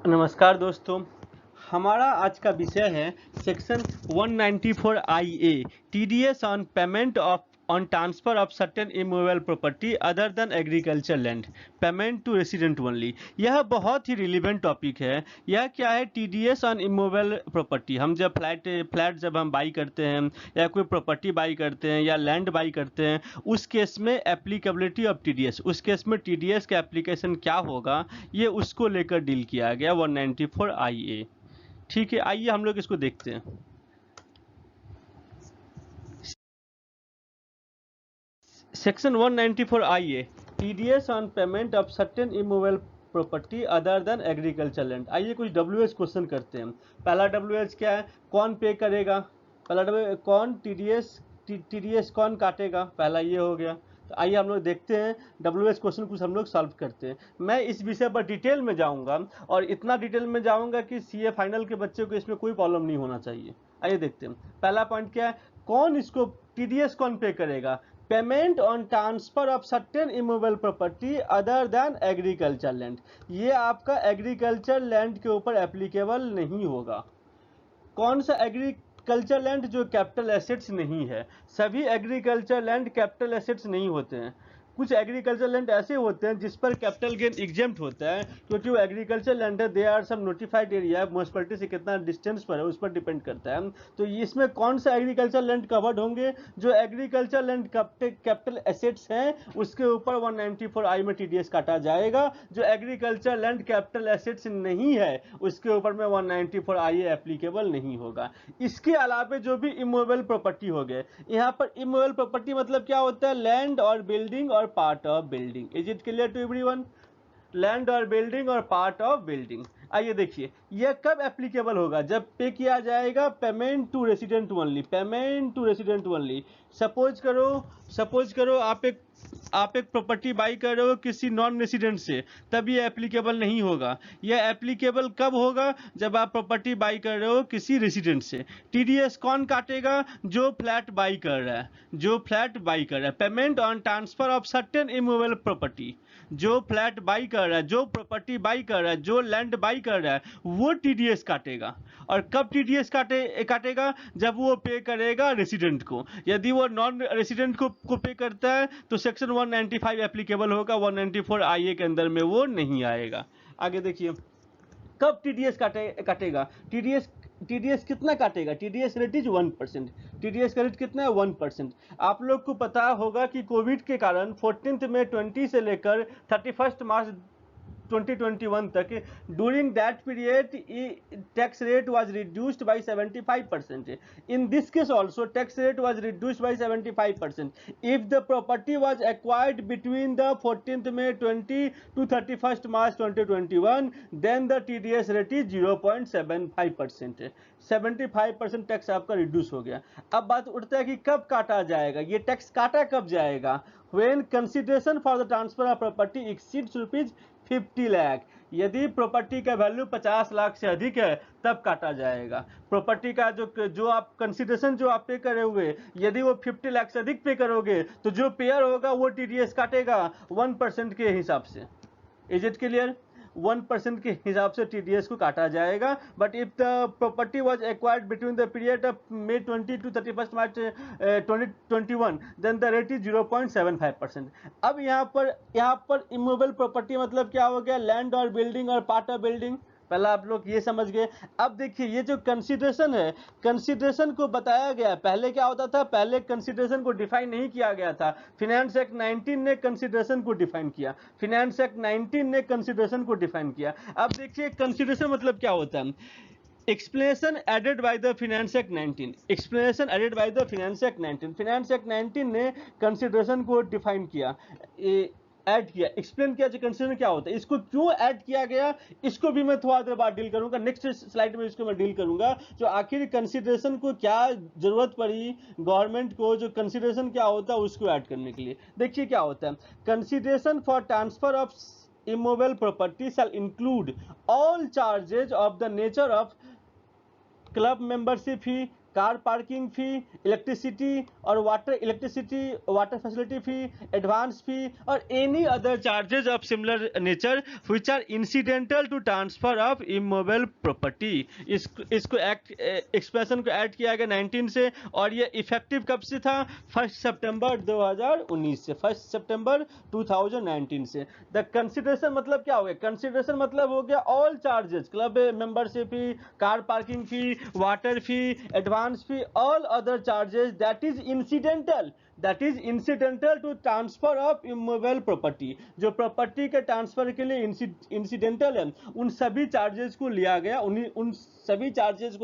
नमस्कार दोस्तों, हमारा आज का विषय है section 194 IA TDS on payment on transfer of certain immovable property other than agriculture land payment to resident only. यह बहुत ही रिलीवेंट टॉपिक है। यह क्या है? TDS on immovable property. हम जब फ्लैट जब हम बाई करते हैं या कोई प्रॉपर्टी बाई करते हैं या लैंड बाई करते हैं, उस केस में एप्लीकेबिलिटी ऑफ TDS, उस केस में TDS का एप्लीकेशन क्या होगा, ये उसको लेकर डील किया गया 194 IA। ठीक है, आइए हम लोग इसको देखते हैं। Section 194 IA TDS on payment of certain immovable property other than agriculture land. आइए कुछ WH क्वेश्चन करते हैं। पहला WH क्या है? कौन पे करेगा? पहला WH कौन TDS कौन काटेगा? पहला ये हो गया। तो आइए हम लोग देखते हैं WH क्वेश्चन कुछ हम लोग सॉल्व करते हैं। मैं इस विषय पर डिटेल में जाऊंगा और इतना डिटेल में जाऊंगा कि CA फाइनल के बच्चे को इसमें कोई प्रॉब्लम नहीं होना चाहिए। आइए देखते हैं। पहला पॉइंट क्या है? कौन इसको TDS कौन पे करेगा? Payment on transfer of certain immovable property other than agriculture land. ये आपका एग्रीकल्चर लैंड के ऊपर एप्लीकेबल नहीं होगा। कौन सा एग्रीकल्चर लैंड? जो कैपिटल एसेट्स नहीं है। सभी एग्रीकल्चर लैंड कैपिटल एसेट्स नहीं होते हैं। कुछ एग्रीकल्चर लैंड ऐसे होते हैं जिस पर कैपिटल गेन एग्जेम्प्ट होता है, क्योंकि वो एग्रीकल्चर लैंड है। They are some notified area, municipality से कितना डिस्टेंस पर है उस पर डिपेंड करता है। तो इसमें कौन सा एग्रीकल्चर लैंड कवर्ड होंगे? जो एग्रीकल्चर लैंड कैपिटल एसेट्स हैं उसके ऊपर 194 I में TDS काटा जाएगा। जो एग्रीकल्चर लैंड कैपिटल एसेट्स नहीं है उसके ऊपर में 194 IA एप्लीकेबल नहीं होगा। इसके अलावा जो भी इमूवेबल प्रॉपर्टी हो गए, यहाँ पर इमूवेबल प्रॉपर्टी मतलब क्या होता है? लैंड और बिल्डिंग और part of building. Is it clear to everyone? Land और बिल्डिंग और पार्ट ऑफ बिल्डिंग। आइए देखिए, यह कब एप्लीकेबल होगा? जब पे किया जाएगा payment to resident only, payment to resident only. Suppose करो आप एक प्रॉपर्टी बाई कर रहे हो किसी नॉन रेसिडेंट से, तब ये एप्लीकेबल नहीं होगा। यह एप्लीकेबल कब होगा? जब आप प्रॉपर्टी बाई कर रहे हो किसी रेसिडेंट से। TDS कौन काटेगा? जो फ्लैट बाई कर रहा है, जो फ्लैट बाई कर रहा है। Payment on transfer of certain immovable property, जो फ्लैट बाई कर रहा है, जो प्रॉपर्टी बाई कर रहा है, जो लैंड बाई कर रहा है, वो TDS काटेगा। और कब TDS काटेगा? जब वो पे करेगा रेसिडेंट को। यदि वो नॉन रेसिडेंट को पे करता है तो सेक्शन 195 एप्लीकेबल होगा, 194 IA के अंदर में वो नहीं आएगा। आगे देखिए, कब TDS काटेगा? TDS कितना काटेगा? TDS rate is 1%। TDS का रेट कितना है? 1%। आप लोग को पता होगा कि कोविड के कारण 14 मई 20 से लेकर 31 मार्च 2021 तक, during that period tax rate was reduced by 75%. In this case also tax rate was reduced by 75%. If the property was acquired between the 14th May 20 to 31st March 2021, then the TDS rate is 0.75%. 75% tax आपका reduce हो गया। अब बात उठता है कि कब काटा जाएगा? ये टैक्स काटा कब जाएगा? When consideration for the transfer of property exceeds rupees 50 lakh. यदि प्रॉपर्टी का वैल्यू 50 लाख से अधिक है तब काटा जाएगा। प्रॉपर्टी का जो आप कंसिडरेशन जो आप पे करे हुए, यदि वो 50 लाख से अधिक पे करोगे तो जो पेयर होगा वो TDS काटेगा 1% के हिसाब से। Is it clear? 1% के हिसाब से TDS को काटा जाएगा। But if the property was acquired between the period of May 20 to 31 March 2021, then the rate is 0.75%। अब यहाँ पर इमूवेबल प्रॉपर्टी मतलब क्या हो गया? लैंड और बिल्डिंग और पार्ट ऑफ बिल्डिंग। पहला आप लोग ये समझ गए। अब देखिए, ये जो कंसिडरेशन है, कंसिडरेशन को बताया गया। पहले क्या होता था? पहले कंसिडरेशन को डिफाइन नहीं किया गया था। फिनेंस एक्ट 19 ने कंसिडरेशन को डिफाइन किया। फिनेंस एक्ट 19 ने कंसिडरेशन को डिफाइन किया। अब देखिए, कंसिडरेशन मतलब क्या होता है? Explanation added by the finance act 19, explanation added by the finance act 19। Finance act 19 ने कंसिडरेशन को डिफाइन किया, ऐड किया, एक्सप्लेन किया कि कंसिडरेशन क्या होता है, इसको क्यों ऐड किया गया, इसको भी मैं थोड़ा देर बाद डील करूंगा। नेक्स्ट स्लाइड में इसको मैं डील करूंगा। जो आखिर कंसिडरेशन को क्या जरूरत पड़ी गवर्नमेंट को, जो कंसिडरेशन क्या होता है उसको ऐड करने के लिए। देखिए क्या होता है, consideration for transfer of immovable property shall include all charges of the nature of club membership fee, car parking fee, electricity और water facility fee, advance fee और any other charges of similar nature which are incidental to transfer of immovable property. इसको expression को add किया गया 19 से और ये effective कब से था? 1 सितंबर 2019 से, 1 सितंबर 2019 से। द कंसिडरेशन मतलब क्या हो गया? कंसिडरेशन मतलब हो गया all charges, club membership fee, car parking fee, water fee, advance fee, all other charges that is incidental to transfer of immovable property. जो प्रॉपर्टी के ट्रांसफर के लिए इंसिडेंटल है, उन सभी चार्जेस को लिया गया, उन सभी चार्जेस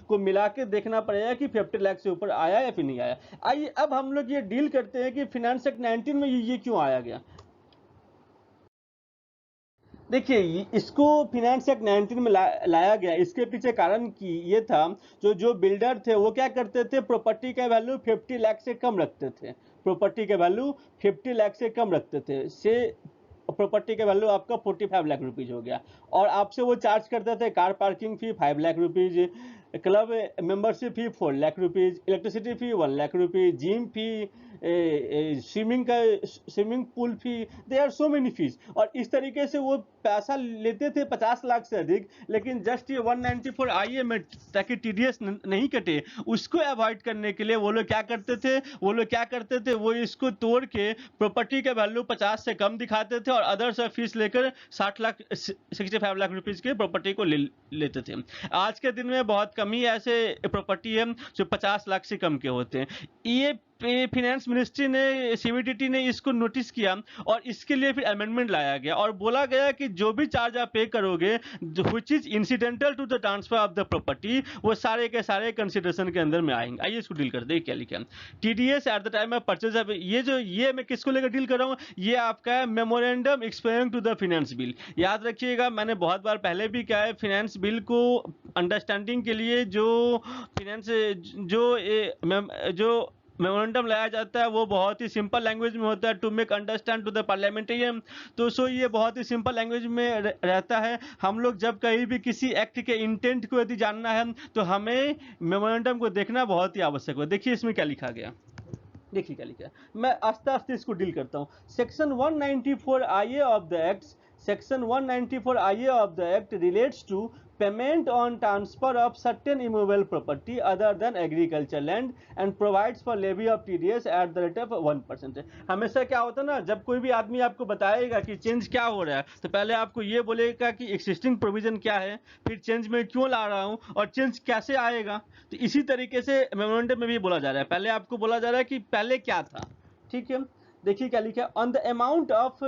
को मिला के देखना पड़ेगा कि 50 लाख से ऊपर आया या फिर नहीं आया। आइए अब हम लोग ये डील करते हैं कि फाइनेंस एक्ट 19 में ये क्यों आया गया। देखिए, इसको फाइनेंस एक्ट 19 में लाया गया, इसके पीछे कारण की ये था, जो बिल्डर थे वो क्या करते थे, प्रॉपर्टी का वैल्यू 50 लाख से कम रखते थे। प्रॉपर्टी का वैल्यू 50 लाख से कम रखते थे, से प्रॉपर्टी का वैल्यू आपका 45 लाख रुपीज हो गया। और आपसे वो चार्ज करते थे car parking fee 5 lakh rupees, club membership fee 4 lakh rupees, electricity fee 1 lakh rupees, gym fee, swimming pool fee, they are so many fees. और इस तरीके से वो पैसा लेते थे 50 लाख से अधिक, लेकिन जस्ट ये 194 आईए में ताकि टीडीएस नहीं कटे, उसको अवॉइड करने के लिए वो लोग क्या करते थे, वो इसको तोड़ के प्रॉपर्टी का वैल्यू 50 से कम दिखाते थे और अदर्स फीस लेकर 65 लाख रुपीज के प्रॉपर्टी को लेते थे। आज के दिन में बहुत कम ही ऐसे प्रॉपर्टी है जो 50 लाख से कम के होते हैं। ये फाइनेंस मिनिस्ट्री ने, सीबीडीटी ने इसको नोटिस किया और इसके लिए फिर अमेंडमेंट लाया गया और बोला गया कि जो भी चार्ज आप पे करोगे which is incidental to the transfer of the property, वो सारे के सारे कंसिडरेशन के अंदर में आएंगे। आइए इसको डील करते हैं, क्या लिखा है। TDS at the time of purchase of, ये मैं किसको लेकर डील कर रहा हूँ, ये आपका है memorandum explaining to the finance bill. याद रखिएगा, मैंने बहुत बार पहले भी कहा है, फाइनेंस बिल को अंडरस्टैंडिंग के लिए जो फाइनेंस जो मेमोरेंडम लाया जाता है वो बहुत ही सिंपल लैंग्वेज में होता है, to make understand to the parliamentarian. तो सो ये बहुत ही सिंपल लैंग्वेज में रहता है। हम लोग जब कहीं भी किसी एक्ट के इंटेंट को यदि जानना है तो हमें मेमोरेंडम को देखना बहुत ही आवश्यक है। देखिए इसमें क्या लिखा गया, देखिए क्या लिखा है, मैं आस्ते आस्ते इसको डील करता हूँ। Section 194 IA of the act, section 194 IA of the act relates to payment on transfer of certain immovable property other than agriculture land and provides for levy of TDS at the rate of 1%। हमेशा क्या होता है ना, जब कोई भी आदमी आपको बताएगा कि चेंज क्या हो रहा है, तो पहले आपको ये बोलेगा कि एक्सिस्टिंग प्रोविजन क्या है, फिर चेंज में क्यों ला रहा हूँ और चेंज कैसे आएगा। तो इसी तरीके से मेमोरेंडम में भी बोला जा रहा है, पहले आपको बोला जा रहा है कि पहले क्या था। ठीक है, देखिए क्या लिखा है, on the amount of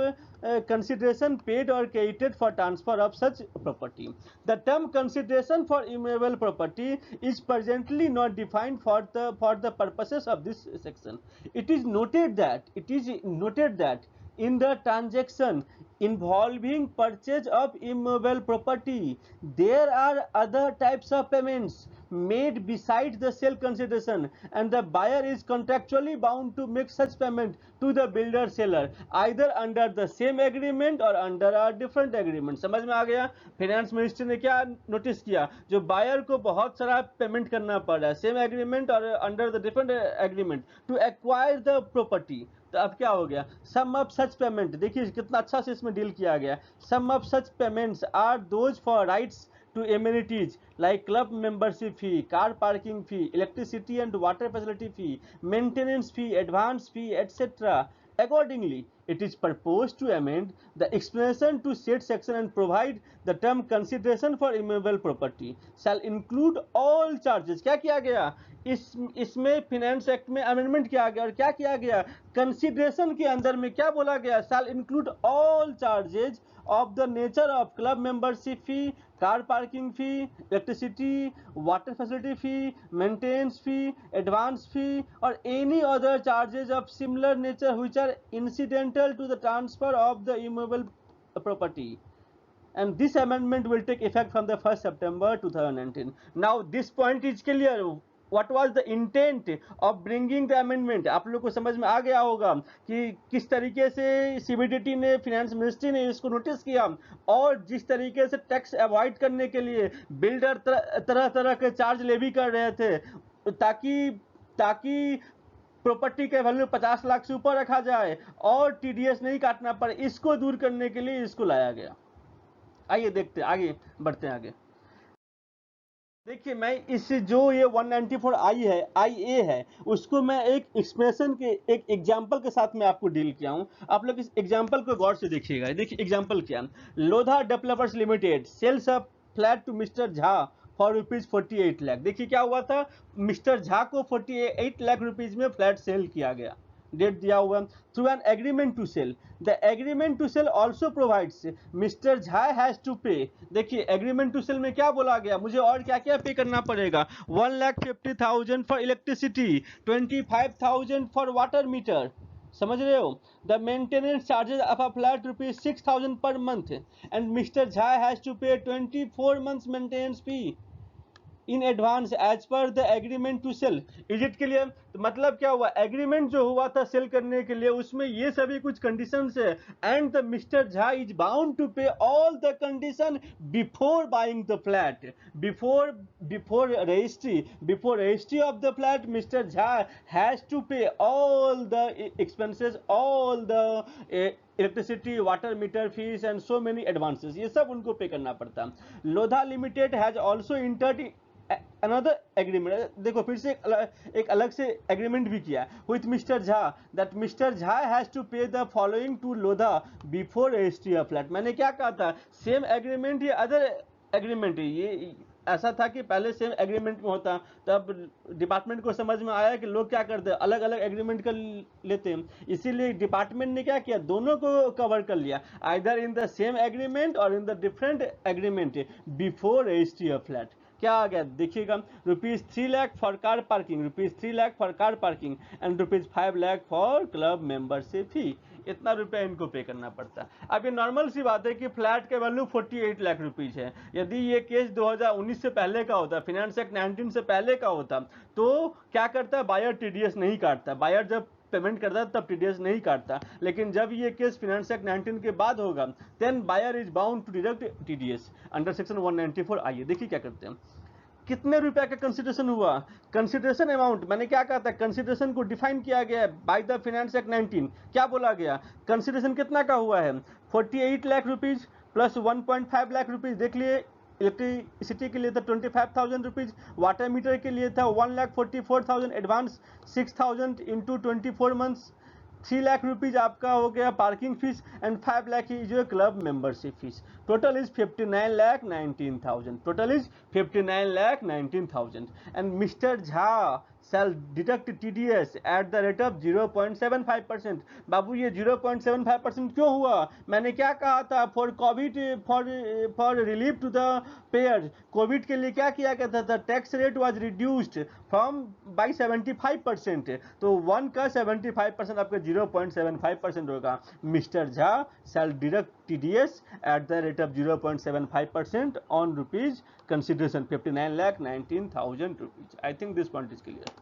consideration paid or credited for transfer of such property. The term consideration for immovable property is presently not defined for the purposes of this section. It is noted that in the transaction involving purchase of immovable property, there are other types of payments made besides the sale consideration, and the buyer is contractually bound to make such payment to the builder seller either under the same agreement or under a different agreement। समझ में आ गया। Finance ministry ने क्या notice किया, जो buyer को बहुत सारा पेमेंट करना पड़ रहा है, सेम एग्रीमेंट और under the different agreement to acquire the property. तो अब क्या हो गया, सम ऑफ सच पेमेंट, देखिए कितना अच्छा से इसमें डील किया गया। Some of such payments are those for rights to amenities like club membership fee, car parking fee, electricity and water facility fee, maintenance fee, advance fee, etc. Accordingly, it is proposed to amend the explanation to said section and provide the term consideration for immovable property shall include all charges। क्या किया गया, इसमें finance act में amendment किया गया और क्या किया गया, कंसिडरेशन के अंदर में क्या बोला गया, shall include all charges of the nature of club membership fee, car parking fee, electricity, water facility fee, maintenance fee, advance fee or any other charges of similar nature which are incidental to the transfer of the immovable property. And this amendment will take effect from the 1st September 2019. Now this point is clear. What was the intent of bringing the amendment? आप लोग को समझ में आ गया होगा कि किस तरीके से सीबीडीटी ने, फाइनेंस मिनिस्ट्री ने इसको नोटिस किया और जिस तरीके से टैक्स अवॉइड करने के लिए बिल्डर तरह तरह के चार्ज लेवी कर रहे थे, ताकि ताकि प्रॉपर्टी का वैल्यू 50 लाख से ऊपर रखा जाए और टीडीएस नहीं काटना पड़े, इसको दूर करने के लिए इसको लाया गया। आइए देखते आगे बढ़ते हैं आगे। देखिए मैं इस जो ये 194 आई है, आई ए है, उसको मैं एक एक्सप्रेशन के एक एग्जांपल के साथ मैं आपको डील किया हूं। आप लोग इस एग्जांपल को गौर से देखिएगा। देखिए एग्जांपल क्या है, Lodha developers limited sells a flat to mister Jha for rupees 48 lakh. देखिए क्या हुआ था, मिस्टर झा को 48 लाख रुपीज में फ्लैट सेल किया गया, डेट दिया हुआ, through an agreement to sale. The agreement to sale also provides mister Jha has to pay. देखिए एग्रीमेंट टू सेल में क्या बोला गया, मुझे और क्या क्या पे करना पड़ेगा, 1,50,000 for electricity, 25,000 for water meter, समझ रहे हो, the maintenance charges of a flat rupees 6,000 per month, and mister Jha has to pay 24 months maintenance fee in advance as per the agreement to sale. Is it clear? तो मतलब क्या हुआ, agreement जो हुआ था सेल करने के लिए उसमें ये सभी कुछ कंडीशंस है, and the mister Jha is bound to pay all the condition before buying the flat, before registry of the flat mister Jha has to pay all the expenses, all the electricity, water meter fees and so many advances, ये सब उनको pay करना पड़ता। Lodha limited has also entered another agreement, देखो फिर से एक अलग से एग्रीमेंट भी किया with mister Jha, that mister Jha has to pay the following to Lodha before registry of flat. मैंने क्या कहा था, सेम एग्रीमेंट या अदर एग्रीमेंट, ये ऐसा था कि पहले सेम एग्रीमेंट में होता, तब डिपार्टमेंट को समझ में आया कि लोग क्या करते हैं, अलग अलग एग्रीमेंट कर लेते हैं, इसीलिए डिपार्टमेंट ने क्या किया, दोनों को कवर कर लिया, either in the same agreement और in the different agreement before registry of flat. क्या आ गया देखिएगा, rupees 3 lakh for car parking, rupees 3 lakh for car parking and rupees 5 lakh for club membership fee, इतना रुपया इनको पे करना पड़ता है। अब ये नॉर्मल सी बात है कि फ्लैट के वैल्यू 48 लाख रुपीज है, यदि ये केस 2019 से पहले का होता, फिनेंस एक्ट 19 से पहले का होता, तो क्या करता है, बायर टीडीएस नहीं काटता, बायर जब पेमेंट करता है तब टीडीएस नहीं काटता, लेकिन जब ये केस फिनेंस एक्ट 19 के बाद होगा, then buyer is bound to deduct TDS under section 194। आइए देखिए क्या करते हैं, कितने रुपए का कंसिडरेशन हुआ, कंसिडरेशन अमाउंट, मैंने क्या कहा था, कंसिडरेशन को डिफाइन किया गया है बाय द फाइनेंस एक्ट 19। क्या बोला गया, कंसिडरेशन कितना का हुआ है, 48 lakh rupees plus 1.5 lakh rupees. देख लिए इलेक्ट्रिसिटी के लिए था 25,000 रुपीज, वाटर मीटर के लिए था 1,44,000 advance, 6,000 into 24 months, 3 lakh rupees आपका हो गया parking fees, and 5 lakh is your club membership fees. Total is 59,19,000, total is 59,19,000, and mister Jha shall deduct TDS at the rate of 0.75%। बाबू ये 0.75% क्यों हुआ, मैंने क्या कहा था, for Covid, for relief to the payer, Covid के लिए क्या किया गया था, tax rate was reduced from by 75%, तो 1 का 75% आपका 0.75% होगा। Mister Jha shall deduct TDS at the rate of 0.75% on rupees consideration 59,19,000 rupees। I think this point is clear।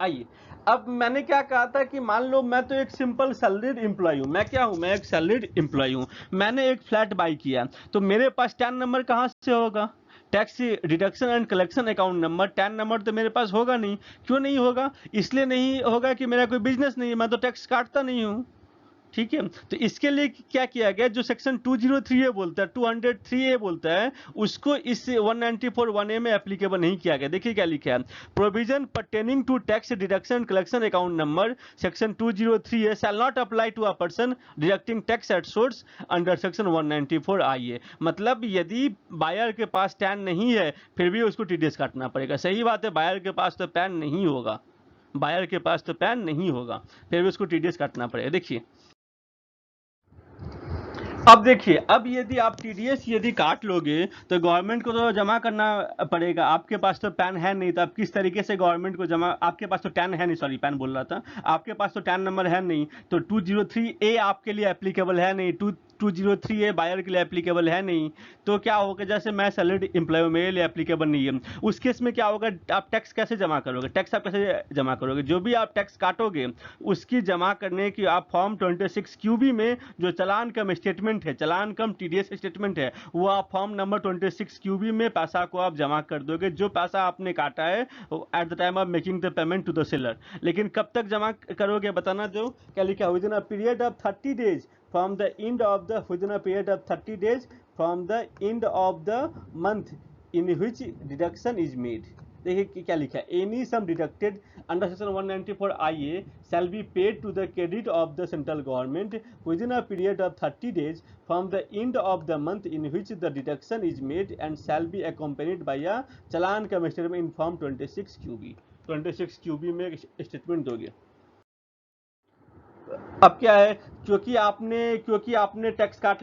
आइए अब मैंने क्या कहा था कि मान लो मैं तो एक सिंपल सैलरीड एम्प्लॉय हूँ, मैं क्या हूँ, मैं एक सैलरीड एम्प्लॉय हूँ, मैंने एक फ्लैट बाई किया, तो मेरे पास 10 नंबर कहाँ से होगा, tax deduction and collection account number 10 number तो मेरे पास होगा नहीं। क्यों नहीं होगा, इसलिए नहीं होगा कि मेरा कोई बिजनेस नहीं है, मैं तो टैक्स काटता नहीं हूँ, ठीक है। तो इसके लिए क्या किया गया, जो सेक्शन 203A बोलता है, 203A बोलता है, उसको इस 194(1)A में एप्लीकेबल नहीं किया गया। देखिए क्या लिखा है, provision pertaining to tax deduction collection account number section 203A shall not apply to a person deducting tax at source under section 194(IA)। मतलब यदि बायर के पास टैन नहीं है फिर भी उसको टीडीएस काटना पड़ेगा। सही बात है, बायर के पास तो पैन नहीं होगा, बायर के पास तो पैन नहीं होगा, फिर भी उसको टीडीएस काटना पड़ेगा। देखिए अब देखिए, अब यदि आप टीडीएस यदि काट लोगे तो गवर्नमेंट को तो जमा करना पड़ेगा, आपके पास तो पैन है नहीं, तो आप किस तरीके से गवर्नमेंट को जमा, आपके पास तो टैन है नहीं, सॉरी पैन बोल रहा था, आपके पास तो टैन नंबर है नहीं, तो 203A आपके लिए एप्लीकेबल है नहीं, 203 है, बायर के लिए एप्लीकेबल है नहीं, तो क्या होगा, जैसे मैं सैलरीड एम्प्लॉय हूं, मेरे लिए एप्लीकेबल नहीं है, उस केस में क्या होगा, आप टैक्स कैसे जमा करोगे, टैक्स आप कैसे जमा करोगे, जो भी आप टैक्स काटोगे उसकी जमा करने की आप फॉर्म 26 क्यूबी में जो चालान कम स्टेटमेंट है, चालान कम टीडीएस स्टेटमेंट है, वो आप फॉर्म नंबर 26 क्यूबी में पैसा को आप जमा कर दोगे, जो पैसा आपने काटा है at the time of making the payment to the seller. लेकिन कब तक जमा करोगे बताना, जो क्या लिखा, within a period of 30 days from the end of the, within a period of 30 days from the end of the month in which deduction is made. देखिए कि क्या लिखा है, any sum deducted under section 194 IA shall be paid to the credit of the central government within a period of 30 days from the end of the month in which the deduction is made and shall be accompanied by a चालान का statement in form 26 QB। 26 QB में statement दोगे। अब क्या है, क्योंकि आपने tax काट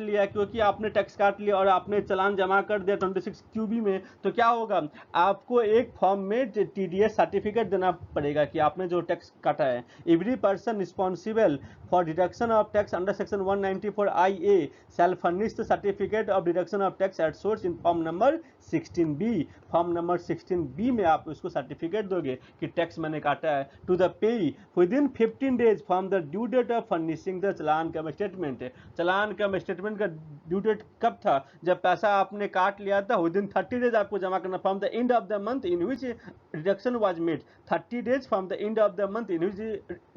लिया, और आपने चालान जमा कर दिया 26 क्यूबी में, तो क्या होगा, आपको एक फॉर्म में टीडीएस सर्टिफिकेट देना पड़ेगा कि आपने जो टैक्स काटा है। Every person responsible for deduction of tax under section 194 IA shell furnish the certificate of deduction of tax at source in form number 16B। Form number 16B में आप उसको सर्टिफिकेट दोगे कि टैक्स मैंने काटा है, to the payee within 15 days from the due date of furnishing the challan cum statement. Challan cum statement का due date कब था, जब पैसा आपने काट लिया था, विद इन 30 डेज आपको जमा करना, from the end of the month in which deduction was made. 30 days from the end of the month in which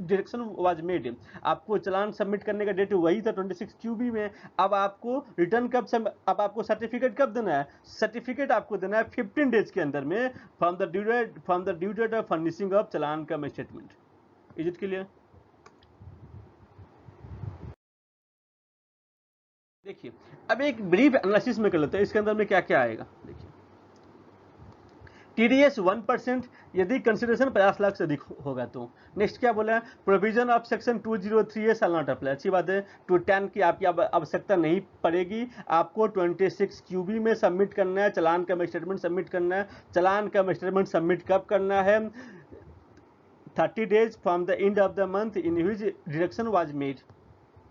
deduction was made. आपको चालान सबमिट करने का डेट वही था 26 क्यूबी में। अब आपको रिटर्न अब आपको सर्टिफिकेट कब देना है, सर्टिफिकेट आपको देना है 15 डेज के अंदर में from the due date of furnishing of challan cum statement. Is it clear? देखिए अब एक ब्रीफ एनालिसिस में कर लेते हैं, इसके अंदर में क्या क्या आएगा। देखिए टीडीएस 1% यदि कंसिडरेशन 50 लाख से अधिक होगा तो। नेक्स्ट क्या बोला है, provision of section 203A shall not apply. अच्छी बात है, 210 की आपकी आवश्यकता नहीं पड़ेगी। आपको 26 क्यूबी में सबमिट करना है, चालान का स्टेटमेंट सबमिट करना है। चालान का स्टेटमेंट सबमिट कब करना है, 30 days from the end of the month in which deduction was made.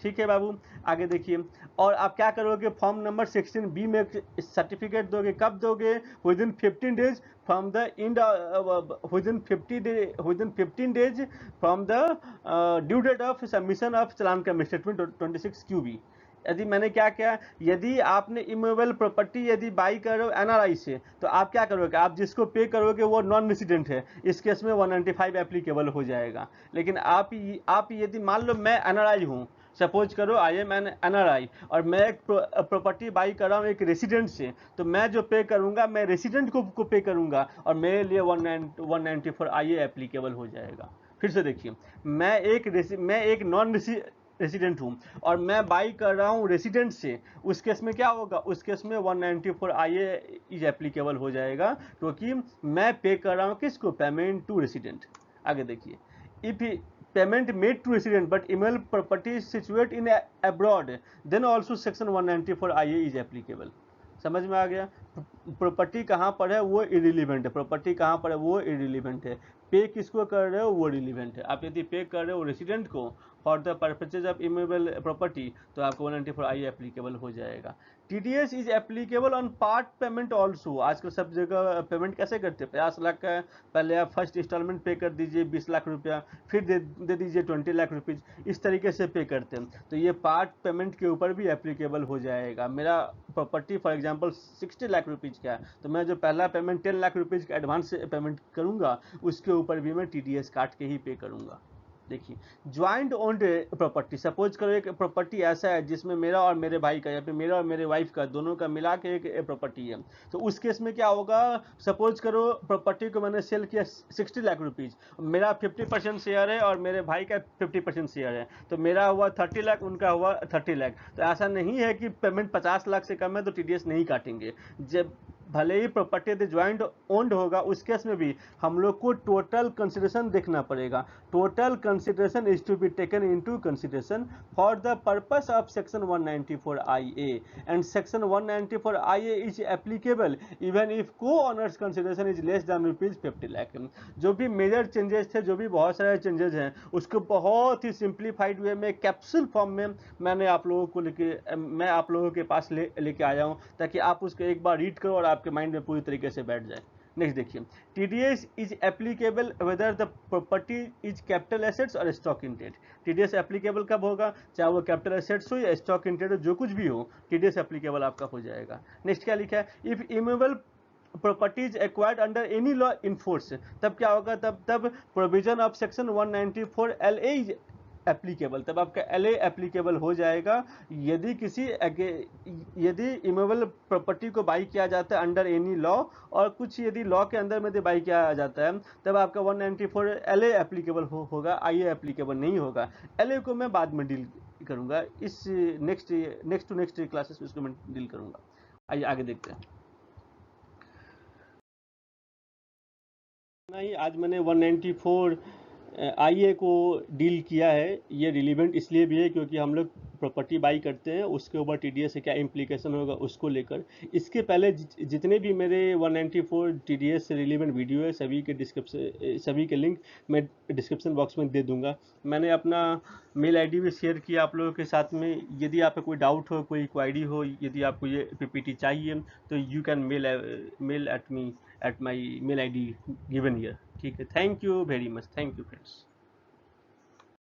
ठीक है बाबू, आगे देखिए। और आप क्या करोगे, फॉर्म नंबर 16B में सर्टिफिकेट दोगे, कब दोगे, within 15 days from the end, within 15 days from the due date of submission of challan का स्टेटमेंट 26 QB। यदि मैंने क्या किया, यदि आपने इमूवेबल प्रॉपर्टी यदि बाई कर रहे हो एनआरआई से, तो आप क्या करोगे, आप जिसको पे करोगे वो नॉन रेसिडेंट है, इस केस में 195 एप्लीकेबल हो जाएगा। लेकिन आप यदि मान लो मैं एनआरआई हूँ, सपोज करो आई एम एन एनआरआई, और मैं एक प्रॉपर्टी बाई कर रहा हूँ एक रेसिडेंट से, तो मैं जो पे करूँगा मैं रेसिडेंट को पे करूँगा, और मेरे लिए 194 IA एप्लीकेबल हो जाएगा। फिर से देखिए, मैं एक नॉन रेसिडेंट हूँ और मैं बाई कर रहा हूँ रेसिडेंट से, उस केस में क्या होगा, उस केस में 194 IA इज एप्लीकेबल हो जाएगा, क्योंकि मैं पे कर रहा हूँ किसको, पेमेंट टू रेसिडेंट। आगे देखिए, if payment made to resident but email property situate in abroad then also section 194 IA is applicable. समझ में आ गया, प्रॉपर्टी कहाँ पर है वो इरिलीवेंट है, प्रॉपर्टी कहाँ पर है वो इरिलीवेंट है, पे किसको कर रहे हो वो रिलीवेंट है। आप यदि पे कर रहे हो रेसिडेंट को for the purchase of immovable property, तो आपको 194 IA एप्लीकेबल हो जाएगा। TDS is applicable on part payment also. आजकल सब जगह पेमेंट कैसे करते हैं, 50 लाख का पहले आप फर्स्ट इंस्टॉलमेंट पे कर दीजिए 20 लाख रुपया, फिर दे दीजिए 20 लाख रुपीज़, इस तरीके से पे करते हैं। तो ये पार्ट पेमेंट के ऊपर भी एप्लीकेबल हो जाएगा। मेरा property for example 60 lakh rupees का है, तो मैं जो पहला पेमेंट 10 लाख रुपीज़ का एडवांस पेमेंट करूँगा, उसके ऊपर भी मैं टीडीएस काट के ही पे करूँगा। देखिए ज्वाइंट ओन्ड प्रॉपर्टी, सपोज करो एक प्रॉपर्टी ऐसा है जिसमें मेरा और मेरे भाई का या फिर मेरा और मेरे वाइफ का दोनों का मिला के एक प्रॉपर्टी है, तो उस केस में क्या होगा, सपोज करो प्रॉपर्टी को मैंने सेल किया 60 लाख रुपीज़, मेरा 50% शेयर है और मेरे भाई का 50% शेयर है, तो मेरा हुआ 30 लाख, उनका हुआ 30 लाख। तो ऐसा नहीं है कि पेमेंट 50 लाख से कम है तो टीडीएस नहीं काटेंगे। जब भले ही प्रॉपर्टी यदि ज्वाइंट ओन्ड होगा उस केस में भी हम लोग को टोटल कंसिडरेशन देखना पड़ेगा। Total consideration is to be taken into consideration for the purpose of section 194 IA and section 194 IA is applicable even if co-owners consideration is less than ₹50 lakh. जो भी मेजर चेंजेस थे, जो भी बहुत सारे changes हैं, उसको बहुत ही सिंप्लीफाइड वे में कैप्सूल फॉर्म में मैं आप लोगों के पास लेके आया हूँ, ताकि आप उसको एक बार रीड करो और आपके माइंड में पूरी तरीके से बैठ जाए। नेक्स्ट देखिए, TDS is applicable whether the property is capital assets और stock in trade. TDS applicable कब होगा? चाहे वो कैपिटल एसेट्स हो या स्टॉक इन ट्रेड हो, जो कुछ भी हो, टीडीएस एप्लीकेबल आपका हो जाएगा। नेक्स्ट क्या लिखा है? If immovable properties acquired under any law in force, तब क्या होगा? तब provision of section 194 LA is applicable, तब आपका LA एप्लीकेबल हो जाएगा। यदि इमूवेबल प्रॉपर्टी को बाई किया जाता है अंडर एनी लॉ, और कुछ यदि लॉ के अंदर में यदि बाई किया जाता है, तब आपका 194 LA एप्लीकेबल होगा, IA एप्लीकेबल नहीं होगा। LA को मैं बाद में डील करूंगा, इस नेक्स्ट टू नेक्स्ट क्लासेस में इसको मैं डील करूंगा। आइए आगे देखते हैं। नहीं, आज मैंने 194 IA को डील किया है। ये रिलीवेंट इसलिए भी है क्योंकि हम लोग प्रॉपर्टी बाई करते हैं, उसके ऊपर TDS से क्या इम्प्लीकेशन होगा उसको लेकर। इसके पहले जितने भी मेरे 194 TDS से रिलीवेंट वीडियो है, सभी के लिंक मैं डिस्क्रिप्शन बॉक्स में दे दूंगा। मैंने अपना मेल ID भी शेयर किया आप लोगों के साथ में। यदि आपको कोई डाउट हो, कोई क्वायरी हो, यदि आपको ये PPT चाहिए, तो you can mail at me at my mail ID given here। ठीक है, thank you very much, thank you friends.